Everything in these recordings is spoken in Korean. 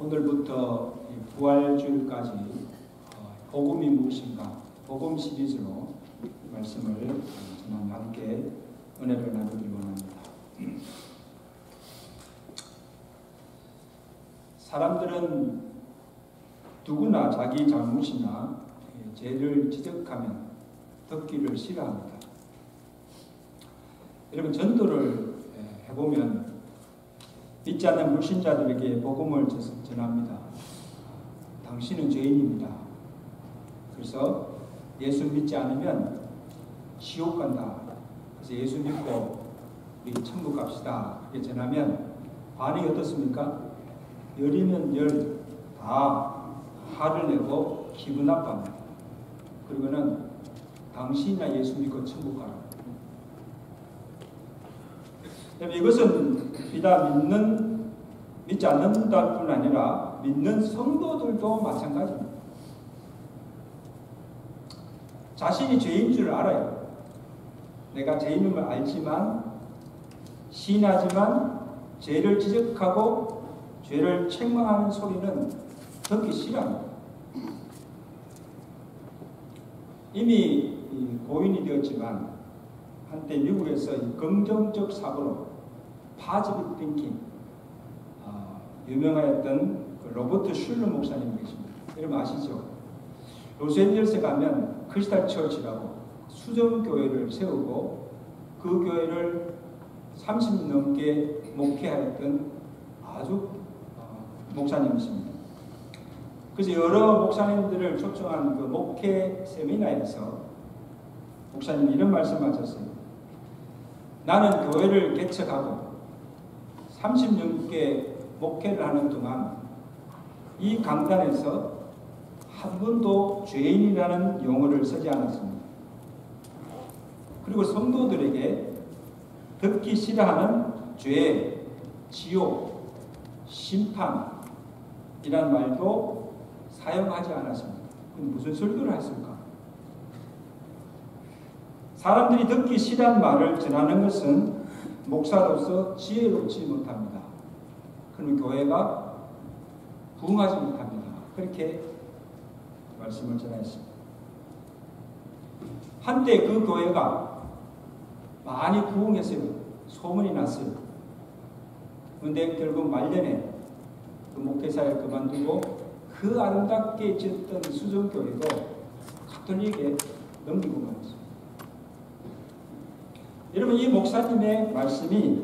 오늘부터 부활주일까지 복음이 무엇인가 복음 시리즈로 말씀을 저는 함께 은혜를 나누기 원합니다. 사람들은 누구나 자기 잘못이나 죄를 지적하면 듣기를 싫어합니다. 여러분, 전도를 해보면 믿지 않는 불신자들에게 복음을 전합니다. 당신은 죄인입니다. 그래서 예수 믿지 않으면 지옥 간다. 그래서 예수 믿고 우리 천국 갑시다. 이렇게 전하면 반응이 어떻습니까? 열이면 열 다 화를 내고 기분 나빠합니다. 그리고는 당신이나 예수 믿고 천국 가라. 이것은 비단 믿지 않는다 뿐 아니라 믿는 성도들도 마찬가지입니다. 자신이 죄인 줄 알아요. 내가 죄인임을 알지만 시인하지만 죄를 지적하고 죄를 책망하는 소리는 듣기 싫어합니다. 이미 고인이 되었지만 한때 미국에서 긍정적 사고로 파지빅 띵킹 유명하였던 그 로버트 슐러 목사님이 계십니다. 여러분 아시죠? 로스앤젤레스에 가면 크리스탈 처치라고 수정교회를 세우고 그 교회를 30년 넘게 목회하였던 아주 목사님이십니다. 그래서 여러 목사님들을 초청한 그 목회 세미나에서 목사님이 이런 말씀하셨어요. 나는 교회를 개척하고 30년께 목회를 하는 동안 이 강단에서 한 번도 죄인이라는 용어를 쓰지 않았습니다. 그리고 성도들에게 듣기 싫어하는 죄, 지옥, 심판이란 말도 사용하지 않았습니다. 그럼 무슨 설교를 했을까? 사람들이 듣기 싫어하는 말을 전하는 것은 목사로서 지혜롭지 못합니다. 그러면 교회가 부흥하지 못합니다. 그렇게 말씀을 전했습니다. 한때 그 교회가 많이 부흥했어요. 소문이 났어요. 그런데 결국 말년에 그 목회사를 그만두고 그 아름답게 지었던 수정교회도 가톨릭에 넘기고 말았어요. 여러분, 이 목사님의 말씀이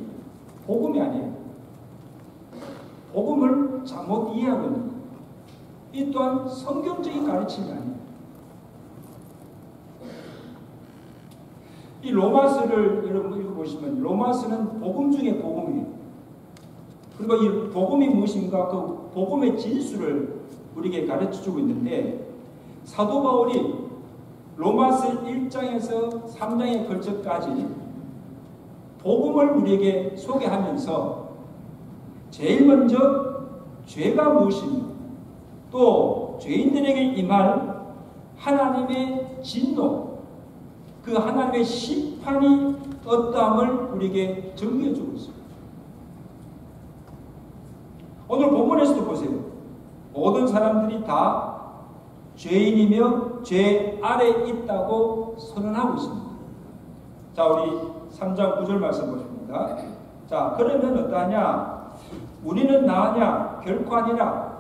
복음이 아니에요. 복음을 잘못 이해하고 있는 거예요. 이 또한 성경적인 가르침이 아니에요. 이 로마서를 여러분 읽어보시면 로마서는 복음 중에 복음이에요. 그리고 이 복음이 무엇인가 그 복음의 진수를 우리에게 가르쳐주고 있는데 사도 바울이 로마서 1장에서 3장에 걸쳐까지 복음을 우리에게 소개하면서 제일 먼저 죄가 무엇인가 또 죄인들에게 임할 하나님의 진노 그 하나님의 심판이 어떠함을 우리에게 정리해주고 있습니다. 오늘 본문에서도 보세요. 모든 사람들이 다 죄인이며 죄 아래 있다고 선언하고 있습니다. 자, 우리 3장 9절 말씀 보십니다. 자, 그러면 어떠하냐? 우리는 나으냐? 결코 아니라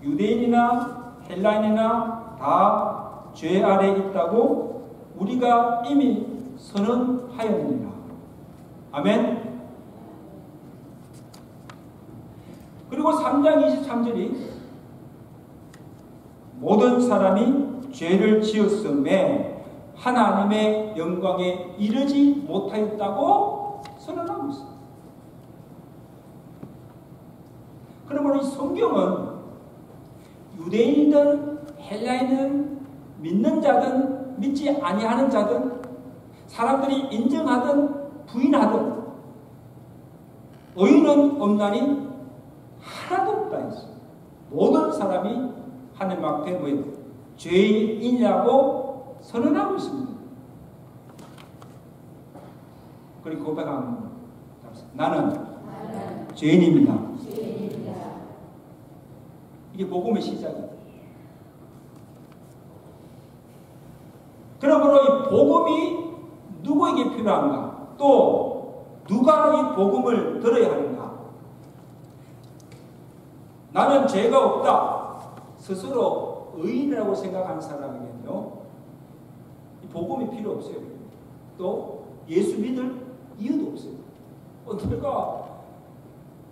유대인이나 헬라인이나 다 죄 아래 있다고 우리가 이미 선언하였느니라. 아멘. 그리고 3장 23절이 모든 사람이 죄를 지었음에 하나님의 영광에 이르지 못하였다고 선언하고 있습니다. 그러므로 이 성경은 유대인이든 헬라인이든 믿는 자든 믿지 아니하는 자든 사람들이 인정하든 부인하든 의인은 없나니 하나도 없다 했어요. 모든 사람이 하나님 앞에 뭐예요? 죄인이라고 선언하고 있습니다. 그리고 고백하는 나는 죄인입니다. 이게 복음의 시작입니다. 그러므로 이 복음이 누구에게 필요한가? 또 누가 이 복음을 들어야 하는가? 나는 죄가 없다. 스스로 의인이라고 생각하는 사람에게는요, 이 복음이 필요 없어요. 또 예수 믿을 이유도 없어요. 내가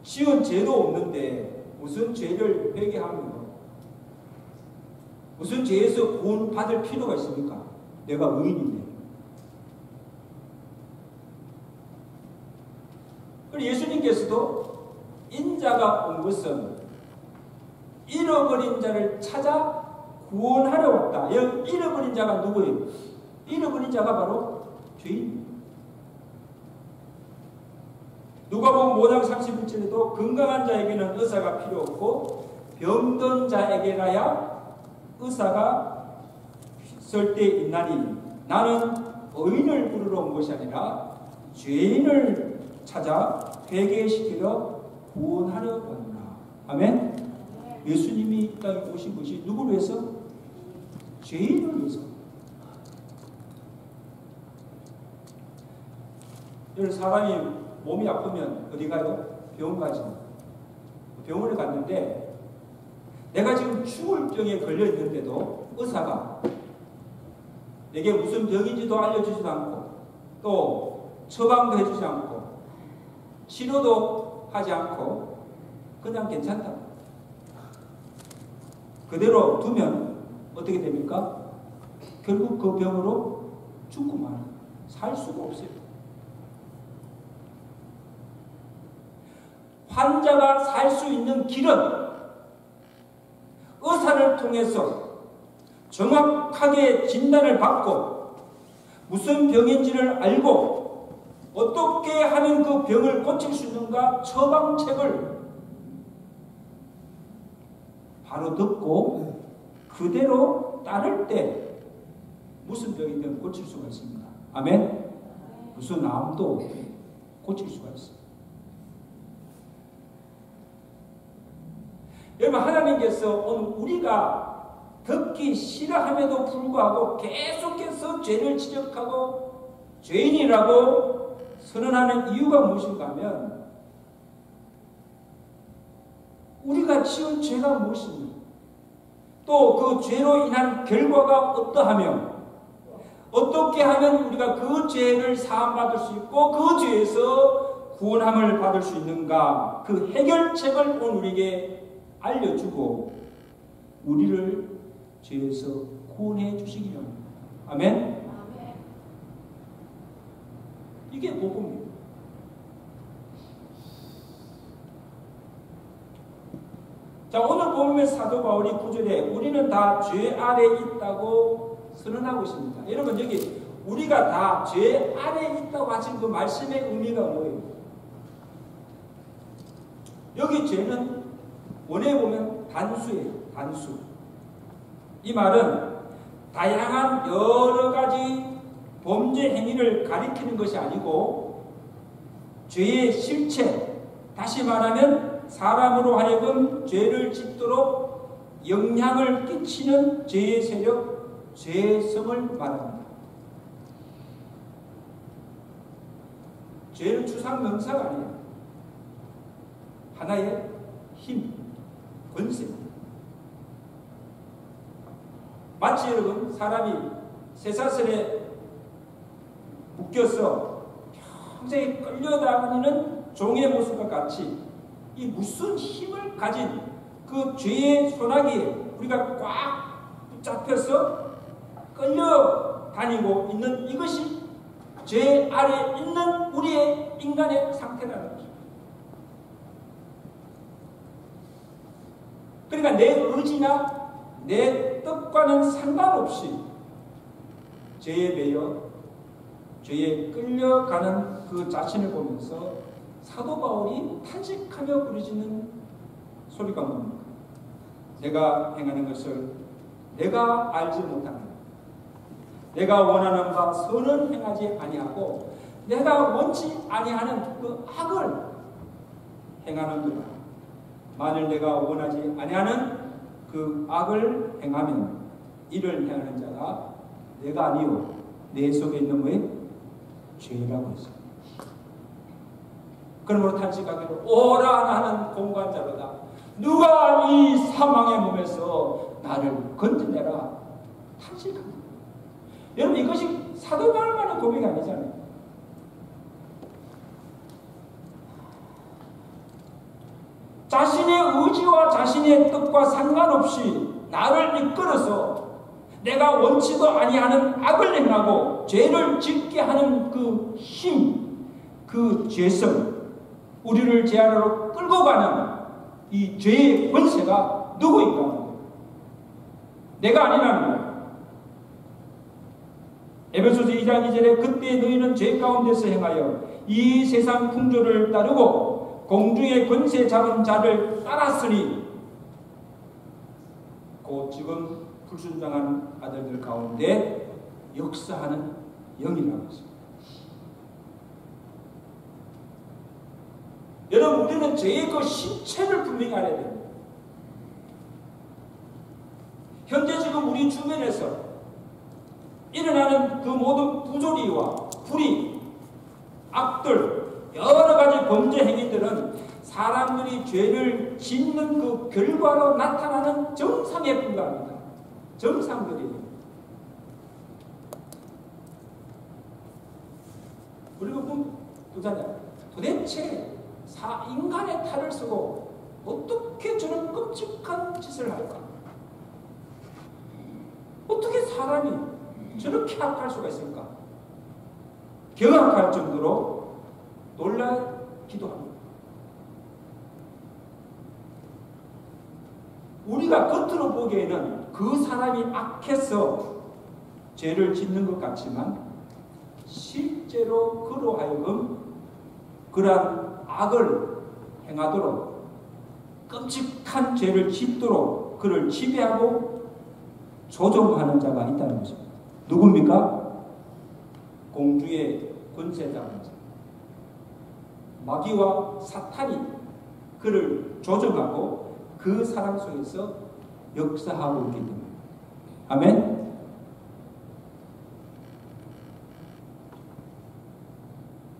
지은 죄도 없는데 무슨 죄를 회개하며 무슨 죄에서 구원 받을 필요가 있습니까? 내가 의인인데. 그리고 예수님께서도 인자가 온 것은 잃어버린 자를 찾아 구원하러 왔다. 잃어버린 자가 누구예요? 잃어버린 자가 바로 죄인입니다. 누가복음 5장 31절에도 건강한 자에게는 의사가 필요 없고 병든 자에게라야 의사가 있을 때 있나니 나는 의인을 부르러 온 것이 아니라 죄인을 찾아 회개시키려 구원하려 왔노라. 아멘. 예수님이 이 땅에 오신 것이 누구를 위해서? 죄인을 위해서. 여러분, 사람이 몸이 아프면 어디 가요? 병원 가지. 병원에 갔는데 내가 지금 죽을 병에 걸려 있는데도 의사가 내게 무슨 병인지도 알려주지도 않고 또 처방도 해주지 않고 치료도 하지 않고 그냥 괜찮다. 그대로 두면 어떻게 됩니까? 결국 그 병으로 죽고 말아요. 살 수가 없어요. 환자가 살 수 있는 길은 의사를 통해서 정확하게 진단을 받고 무슨 병인지를 알고 어떻게 하면 그 병을 고칠 수 있는가 처방책을 바로 듣고 그대로 따를 때 무슨 병이든 고칠 수가 있습니다. 아멘? 무슨 암도 고칠 수가 있습니다. 여러분, 하나님께서 오늘 우리가 듣기 싫어함에도 불구하고 계속해서 죄를 지적하고 죄인이라고 선언하는 이유가 무엇인가 하면 우리가 지은 죄가 무엇인가, 또 그 죄로 인한 결과가 어떠하며 어떻게 하면 우리가 그 죄를 사함받을 수 있고 그 죄에서 구원함을 받을 수 있는가, 그 해결책을 오늘 우리에게 알려주고 우리를 죄에서 구원해 주시기 바랍니다. 아멘? 이게 복음입니다. 자, 오늘 보면 사도 바울이 9절에 우리는 다 죄 아래 있다고 선언하고 있습니다. 여러분, 여기 우리가 다 죄 아래 있다고 하신 그 말씀의 의미가 뭐예요? 여기 죄는 원래 보면 단수예요. 단수. 이 말은 다양한 여러 가지 범죄 행위를 가리키는 것이 아니고 죄의 실체, 다시 말하면 사람으로 하여금 죄를 짓도록 영향을 끼치는 죄의 세력, 죄성을 말합니다. 죄는 추상명사가 아니에요. 하나의 힘, 권세. 마치 여러분, 사람이 쇠사슬에 묶여서 평생 끌려다니는 종의 모습과 같이 이 무슨 힘을 가진 그 죄의 소나기에 우리가 꽉 붙잡혀서 끌려다니고 있는 이것이 죄 아래 있는 우리의 인간의 상태라는 것입니다. 그러니까 내 의지나 내 뜻과는 상관없이 죄에 매여 죄에 끌려가는 그 자신을 보면서 사도 바울이 탄식하며 부르짖는 소리가 뭡니까? 내가 행하는 것을 내가 알지 못하는, 내가 원하는 바 선은 행하지 아니하고 내가 원치 아니하는 그 악을 행하는구나. 만일 내가 원하지 아니하는 그 악을 행하면 이를 행하는 자가 내가 아니요 내 속에 있는 뭐에 죄라고 했어요. 그러므로 탄식하기로 오라 나는 공관자로다. 누가 이 사망의 몸에서 나를 건져내라. 탄식합니다. 여러분 이것이 사도 바울만의 고백이 아니잖아요. 자신의 의지와 자신의 뜻과 상관없이 나를 이끌어서 내가 원치도 아니하는 악을 행하고 죄를 짓게 하는 그 힘, 그 죄성, 우리를 죄 아래로 끌고 가는 이 죄의 권세가 누구인가? 내가 아니라는 거예요. 에베소서 2장 2절에 그때 너희는 죄 가운데서 행하여 이 세상 풍조를 따르고 공중의 권세 잡은 자를 따랐으니 곧 지금 불순종한 아들들 가운데 역사하는 영이라고 했습니다. 여러분 우리는 죄의 그 실체를 분명히 알아야 됩니다. 현재 지금 우리 주변에서 일어나는 그 모든 부조리와 불의, 악들, 여러 가지 범죄 행위들은 사람들이 죄를 짓는 그 결과로 나타나는 정상에 불과합니다. 정상들이에요. 우리가 보잖아요. 도대체 인간의 탈을 쓰고 어떻게 저런 끔찍한 짓을 할까? 어떻게 사람이 저렇게 악할 수가 있을까? 경악할 정도로 놀라기도 합니다. 우리가 겉으로 보기에는 그 사람이 악해서 죄를 짓는 것 같지만 실제로 그로 하여금 그러한 악을 행하도록 끔찍한 죄를 짓도록 그를 지배하고 조종하는 자가 있다는 것입니다. 누굽니까? 공주의 권세자는 자. 마귀와 사탄이 그를 조종하고 그 사람 속에서 역사하고 있기 때문에. 아멘?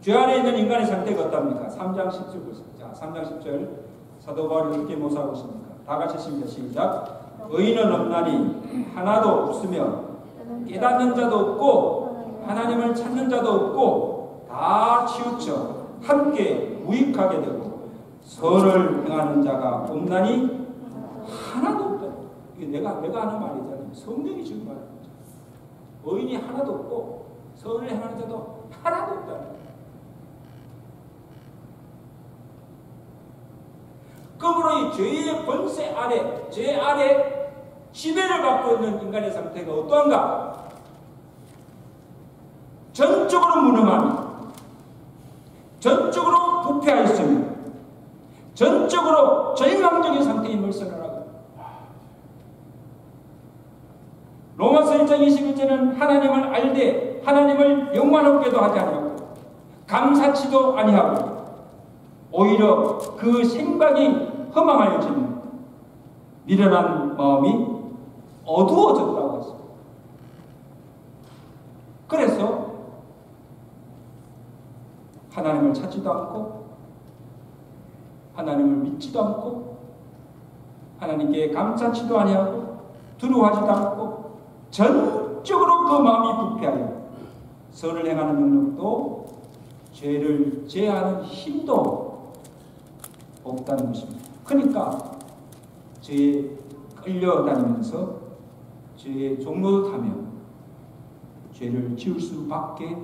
죄 안에 있는 인간의 상태가 어떻습니까? 3장 10절 보십니다. 자, 3장 10절 사도 바울이 어떻게 모사하고 있습니까? 다 같이 읽습니다. 시작. 의인은 없나니 하나도 없으며 깨닫는 자도 없고 하나님을 찾는 자도 없고 다 치우쳐 함께 무익하게 되고 선을 행하는 자가 없나니 하나도 없다. 이게 내가 하는 말이잖아요. 성경이 지금 말하는 거죠. 의인이 하나도 없고 선을 행하는 자도 하나도 없다. 그러므로 이 죄의 권세 아래, 죄 아래 지배를 받고 있는 인간의 상태가 어떠한가? 전적으로 무능하며 전적으로 부패하였으며 전적으로 절망적인 상태인 것을 하라고. 로마서 1장 21절은 하나님을 알되 하나님을 영광롭게도 하지 아니하고 감사치도 아니하고 오히려 그 생각이 허망하여지는 미련한 마음이 어두워졌다고 했습니다. 그래서 하나님을 찾지도 않고 하나님을 믿지도 않고 하나님께 감사치도 아니하고 두려워하지도 않고 전적으로 그 마음이 부패하여 선을 행하는 능력도 죄를 제하는 힘도 없다는 것입니다. 그러니까 죄에 끌려다니면서 죄의 종로를 타며 죄를 지을 수밖에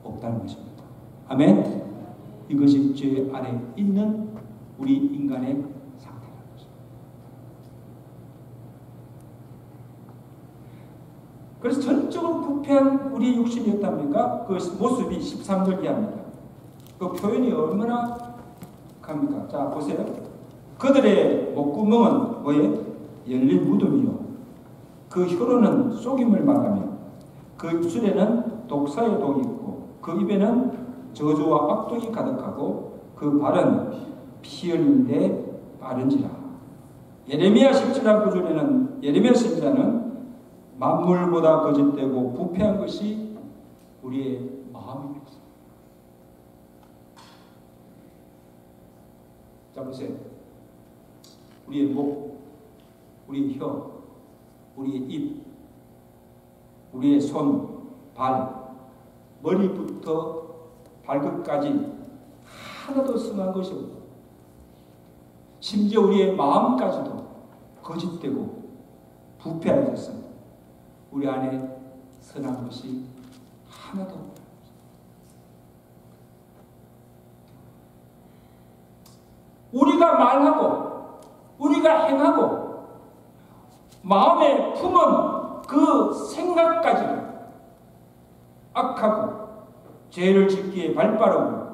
없다는 것입니다. 아멘. 이것이 죄 안에 있는 우리 인간의 상태라는 것입니다. 그래서 전적으로 부패한 우리 육신이었답니까? 그 모습이 13절 이하입니다. 그 표현이 얼마나 합니까? 자, 보세요. 그들의 목구멍은 뭐예요? 열린 무덤이요. 그 혀로는 속임을 말하며 그 입술에는 독사의 독이 있고 그 입에는 저주와 악독이 가득하고 그 발은 피 흘리는데 빠른지라. 예레미야 17장 9절에는 예레미야 선지자는 만물보다 거짓되고 부패한 것이 우리의 마음입니다. 자 보세요. 우리의 목, 우리의 혀, 우리의 입, 우리의 손, 발, 머리부터 발끝까지 하나도 성한 것이 없고 심지어 우리의 마음까지도 거짓되고 부패하였습니다. 우리 안에 선한 것이 하나도 없다. 우리가 말하고 우리가 행하고 마음에 품은 그 생각까지도 악하고 죄를 짓기에 발빠르고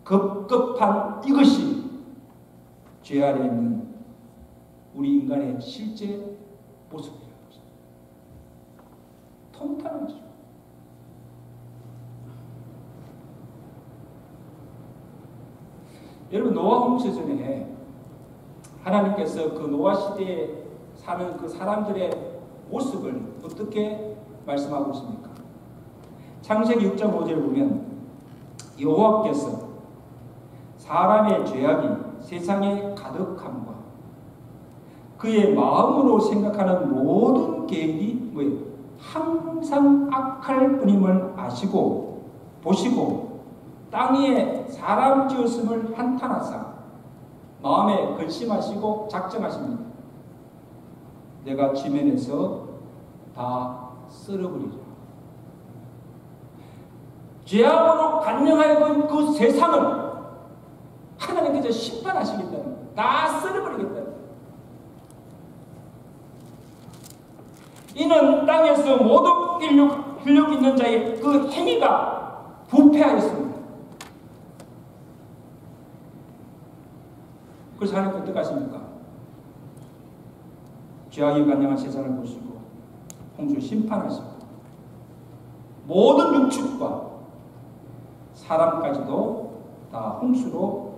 급급한 이것이 죄 아래 있는 우리 인간의 실제 모습이라는 것입니다. 통탄한 것이죠. 여러분 노아 홍수전에 하나님께서 그 노아 시대에 사는 그 사람들의 모습을 어떻게 말씀하고 있습니까? 창세기 6장 5절을 보면 여호와께서 사람의 죄악이 세상에 가득함과 그의 마음으로 생각하는 모든 계획이 뭐예요? 항상 악할 뿐임을 아시고 보시고 땅 위에 사람 지었음을 한탄하사 마음에 결심하시고 작정하십니다. 내가 지면에서 다 쓸어버리자. 죄악으로 간영하여 그 세상을 하나님께서 심판하시겠다는 거예요. 다 쓸어버리겠다는 거예요. 이는 땅에서 모든 인력 있는 자의 그 행위가 부패하였습니다. 그래서 하나님 어떻게 하십니까? 죄악이 간영한 세상을 보시고 홍수 심판하시고 모든 육축과 사람까지도 다 홍수로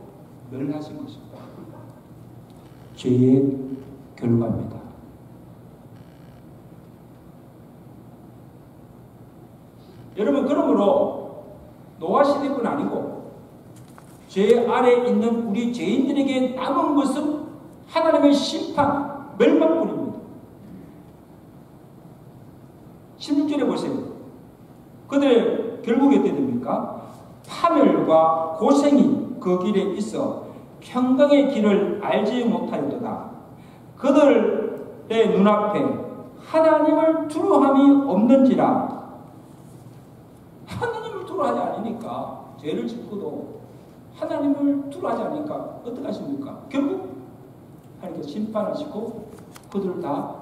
멸하신 것입니다. 죄의 결과입니다. 여러분 그러므로 노아 시대뿐 아니고 죄 아래 있는 우리 죄인들에게 남은 것은 하나님의 심판, 멸망뿐입니다. 16절에 보세요. 그들 결국에 어떻게 됩니까? 파멸과 고생이 그 길에 있어 평강의 길을 알지 못하였도다. 그들의 눈앞에 하나님을 두려움이 없는지라. 하나님을 두려워하지 않으니까 죄를 짓고도 하나님을 두려워하지 않으니까 어떻게 하십니까? 결국 하나님께서 심판하시고 그들을 다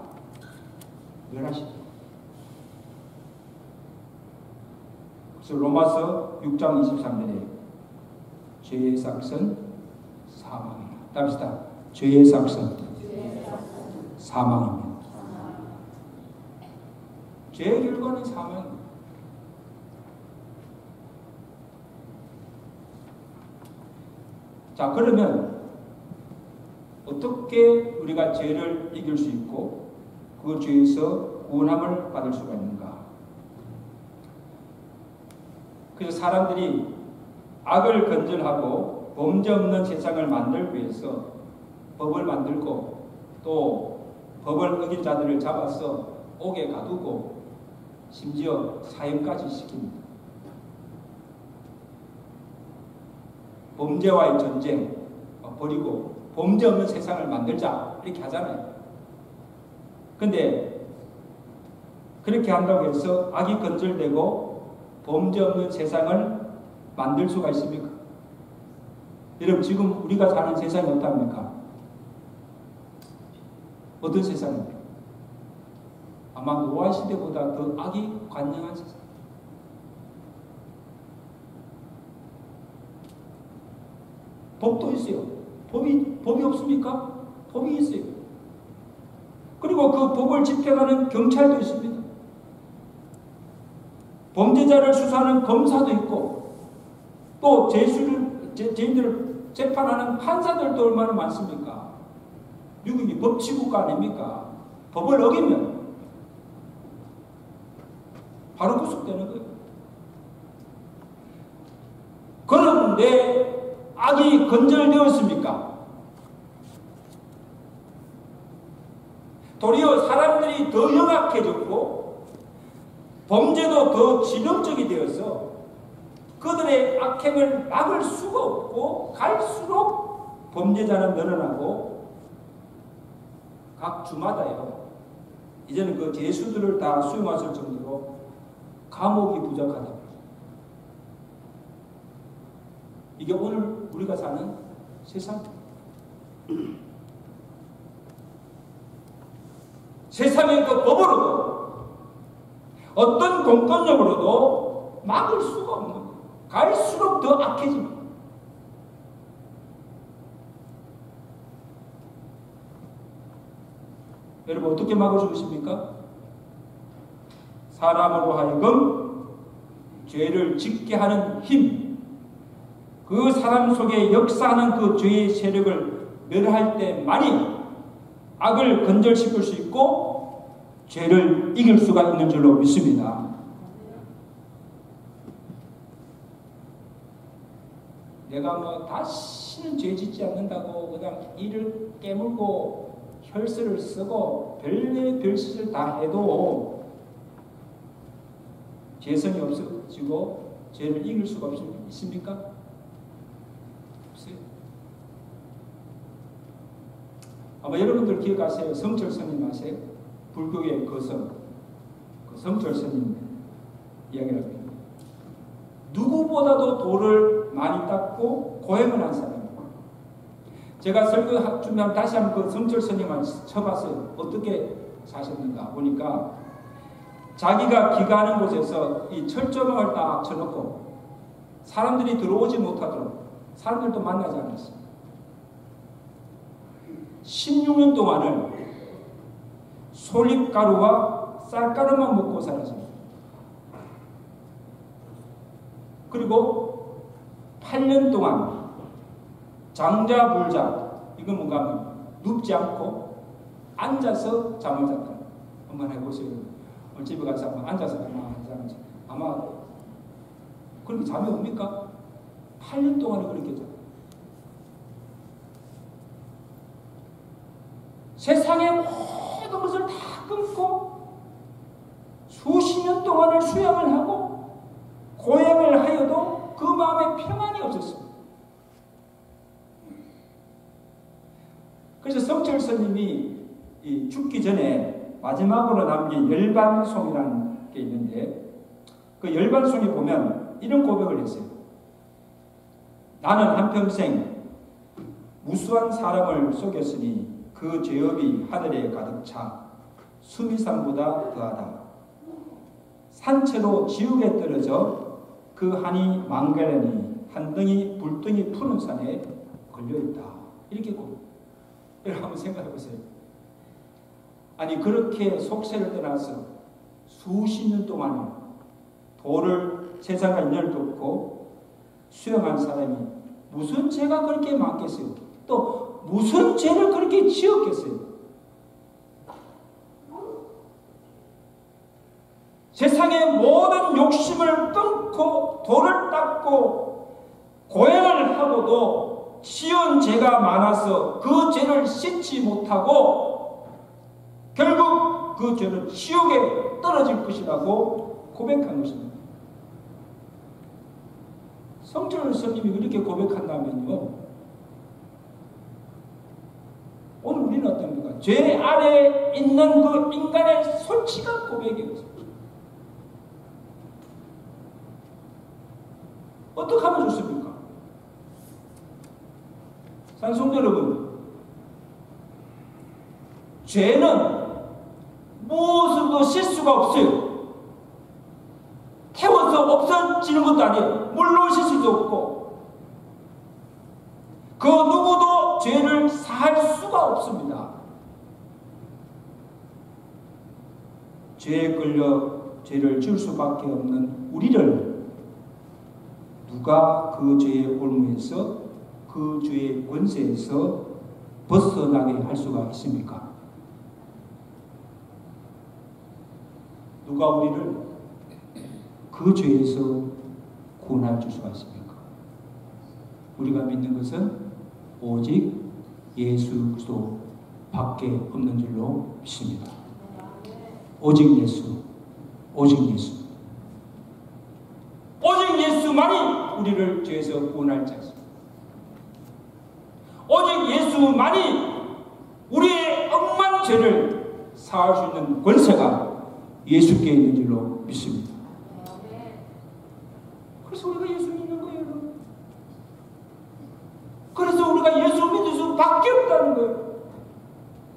멸하십니다. 그래서 로마서 6장 23절에 죄의 삭은 사망이다. 답시다. 죄의 삭은 사망입니다. 죄의 결과는 사망입니다. 자, 그러면 어떻게 우리가 죄를 이길 수 있고 그 죄에서 구원함을 받을 수가 있는가? 그래서 사람들이 악을 건절하고 범죄 없는 세상을 만들기 위해서 법을 만들고 또 법을 어긴 자들을 잡아서 옥에 가두고 심지어 사형까지 시킵니다. 범죄와의 전쟁 버리고 범죄 없는 세상을 만들자 이렇게 하잖아요. 근데 그렇게 한다고 해서 악이 건절되고 범죄 없는 세상을 만들 수가 있습니까? 여러분 지금 우리가 사는 세상이 어떻습니까? 어떤 세상입니까? 아마 노아 시대보다 더 악이 관영한 세상. 법도 있어요. 법이 없습니까? 법이 있어요. 그리고 그 법을 집행하는 경찰도 있습니다. 범죄자를 수사하는 검사도 있고 또 죄인들을 재판하는 판사들도 얼마나 많습니까? 미국이 법치국가 아닙니까? 법을 어기면 바로 구속되는 거예요. 그런데 악이 건절되었습니까? 도리어 사람들이 더 영악해졌고 범죄도 더 진영적이 되어서 그들의 악행을 막을 수가 없고 갈수록 범죄자는 늘어나고 각 주마다요. 이제는 그 죄수들을 다 수용하실 정도로 감옥이 부족하다. 이게 오늘 우리가 사는 세상. 세상의 그 법으로도 어떤 공권력으로도 막을 수가 없는 거예요. 갈수록 더 악해집니다. 여러분 어떻게 막아주십니까? 사람으로 하여금 죄를 짓게 하는 힘, 그 사람 속에 역사하는 그 죄의 세력을 멸할 때만이 악을 건절시킬 수 있고 죄를 이길 수가 있는 줄로 믿습니다. 내가 뭐 다시는 죄 짓지 않는다고 그냥 이를 깨물고 혈세를 쓰고 별짓을 다 해도 죄성이 없어지고 죄를 이길 수가 있습니까? 없어요. 아마 여러분들 기억하세요. 성철 스님 아세요? 불교의 거성, 그 성철 스님 이야기를 합니다. 누구보다도 도를 많이 닦고 고행을 한 사람입니다. 제가 설교 준비하면 다시 한번 그 성철 스님을 쳐봤어요. 어떻게 사셨는가 보니까 자기가 기가하는 곳에서 이 철조망을 딱 쳐놓고 사람들이 들어오지 못하도록 사람들도 만나지 않았어요. 16년 동안을 솔잎가루와 쌀가루만 먹고 살았습니다. 그리고 8년 동안 장자불자, 이건 뭔가 하면 눕지 않고 앉아서 잠을 잤다. 한번 해보세요. 오늘 집에 가서 한번 앉아서 아마 그렇게 잠이 옵니까? 8년 동안을 그렇게 잤다. 세상의 모든 것을 다 끊고 수십 년 동안을 수양을 하고 고행을 하여도 그 마음에 평안이 없었습니다. 그래서 성철 스님이 죽기 전에 마지막으로 남긴 열반송이라는 게 있는데 그 열반송에 보면 이런 고백을 했어요. 나는 한평생 무수한 사람을 속였으니 그 죄업이 하늘에 가득 차 수미산보다 더하다. 산채로 지옥에 떨어져 그 한이 망가려니 한 덩이 불덩이 푸른 산에 걸려있다. 이렇게 고백. 여러분 한번 생각해 보세요. 아니 그렇게 속세를 떠나서 수십 년 동안 도를 세상과 인연을 돕고 수용한 사람이 무슨 죄가 그렇게 많겠어요? 또 무슨 죄를 그렇게 지었겠어요? 세상의 모든 욕심을 끊고 도를 닦고 고행을 하고도 지은 죄가 많아서 그 죄를 씻지 못하고 결국 그 죄는 지옥에 떨어질 것이라고 고백한 것입니다. 성철 스님이 그렇게 고백한다면요, 오늘 우리는 어떻습니까? 죄 아래에 있는 그 인간의 솔직한 고백이었습니다. 어떻게 하면 좋습니까? 산성도 여러분, 죄는 무엇으로도 실수가 없어요. 태워서 없어지는 것도 아니에요. 물로 실 수도 없고 그 누구도 죄를 사할 수가 없습니다. 죄에 끌려 죄를 지을 수밖에 없는 우리를 누가 그 죄의 올무에서 그 죄의 권세에서 벗어나게 할 수가 있습니까? 누가 우리를 그 죄에서 구원해 줄 수가 있습니까? 우리가 믿는 것은 오직 예수 그리스도 밖에 없는 줄로 믿습니다. 오직 예수, 오직 예수. 오직 예수만이 우리를 죄에서 구원할 자입니다. 오직 예수만이 우리의 억만 죄를 사할 수 있는 권세가 예수께 있는 줄로 믿습니다. 그래서 우리가 예수 믿는 거예요. 그래서 우리가 예수 믿을 수밖에 없다는 거예요.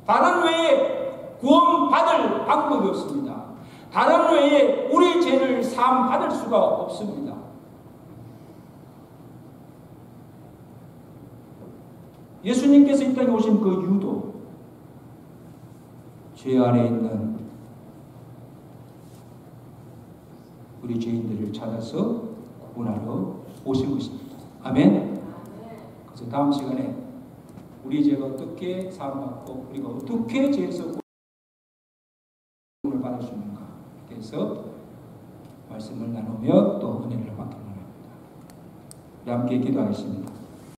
다른 외에 구원받을 방법이 없습니다. 다른 외에 우리 죄를 사함받을 수가 없습니다. 예수님께서 이 땅에 오신 그 이유도 죄 안에 있는 우리 죄인들을 찾아서 구원하러 오신 것입니다. 아멘. 그래서 다음 시간에 우리 죄가 어떻게 사함받고 우리가 어떻게 죄에서 구원을 받을 수 있는가 그래서 말씀을 나누며 또 은혜를 받기를 원합니다. 우리 함께 기도하겠습니다.